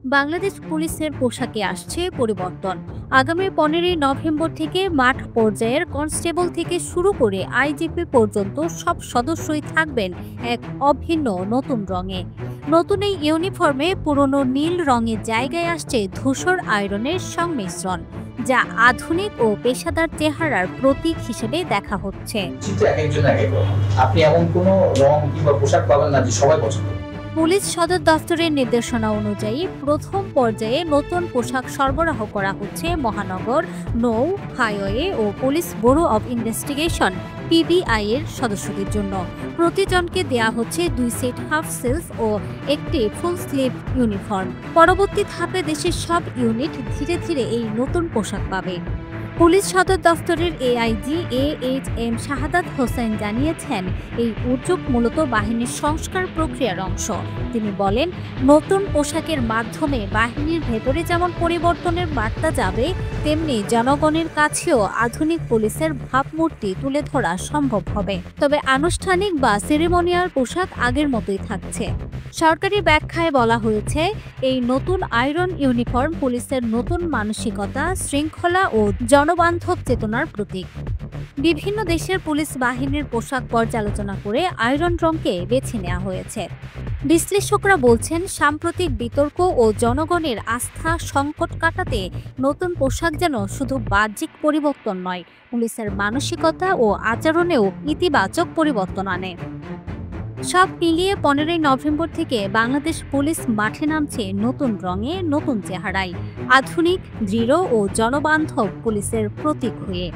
বাংলাদেশ পুলিশের পোশাকে আসছে পরিবর্তন। আগামী 15ই নভেম্বর থেকে মাঠ পর্যায়ের কনস্টেবল থেকে শুরু করে আইজিপি পর্যন্ত সব সদস্যই থাকবেন এক অভিন্ন নতুন রঙে। নতুন এই ইউনিফর্মে পুরনো নীল রঙের জায়গায় আসছে ধূসর আয়রনের সংমিশ্রণ, যা আধুনিক ও পেশাদার চেহারার প্রতীক হিসেবে দেখা হচ্ছে। চিত্র একেকজন একেক রকম। আপনি এমন কোনো রং কিংবা পোশাক পাবেন না যে সবাই পছন্দ করে। পুলিশ সদর দফতরের নির্দেশনা অনুযায়ী প্রথম পর্যায়ে নতুন পোশাক সরবরাহ করা হচ্ছে মহানগর, নৌ, হাইওয়ে ও police bureau of investigation PBI এর সদস্যদের জন্য। প্রতিজনকে দেয়া হচ্ছে 2 সেট হাফ স্লিভ ও একটি ফুল স্লিভ ইউনিফর্ম। পরবর্তী ধাপে দেশের সব ইউনিট ধীরে ধীরে এই নতুন পোশাক পাবে। পুলিশ সদর দফতরের এআইজি AHM শাহাদাত হোসেন জানিয়েছেন, এই উদ্যোগ মূলত বাহিনীর সংস্কার প্রক্রিয়ার অংশ। তিনি বলেন, নতুন পোশাকের মাধ্যমে বাহিনীর ভেতরে যেমন পরিবর্তনের বার্তা যাবে, তেমনি জনগণের কাছেও আধুনিক পুলিশের ভাবমূর্তি তুলে ধরা সম্ভব হবে। তবে আনুষ্ঠানিক বা সেরেমনিয়াল পোশাক আগের মতোই থাকছে। সরকারি ব্যাখ্যায় বলা হয়েছে, এই নতুন আয়রন ইউনিফর্ম পুলিশের নতুন মানসিকতা, শৃঙ্খলা ও জনবান্ধব চেতনার প্রতীক। বিভিন্ন দেশের পুলিশ বাহিনীর পোশাক পর্যালোচনা করে আয়রন রংকে বেছে নেওয়া হয়েছে। বিশ্লেষকরা বলছেন, সাম্প্রতিক বিতর্ক ও জনগণের আস্থা সংকট কাটাতে নতুন পোশাক যেন শুধু বাহ্যিক পরিবর্তন নয়, পুলিশের মানসিকতা ও আচরণেও ইতিবাচক পরিবর্তন আনে। সব মিলিয়ে 15ই নভেম্বর থেকে বাংলাদেশ পুলিশ মাঠে নামছে নতুন রঙে, নতুন চেহারায়, আধুনিক, দৃঢ় ও জনবান্ধব পুলিশের প্রতীক হয়ে।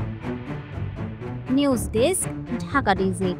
News desk, Dhaka DG.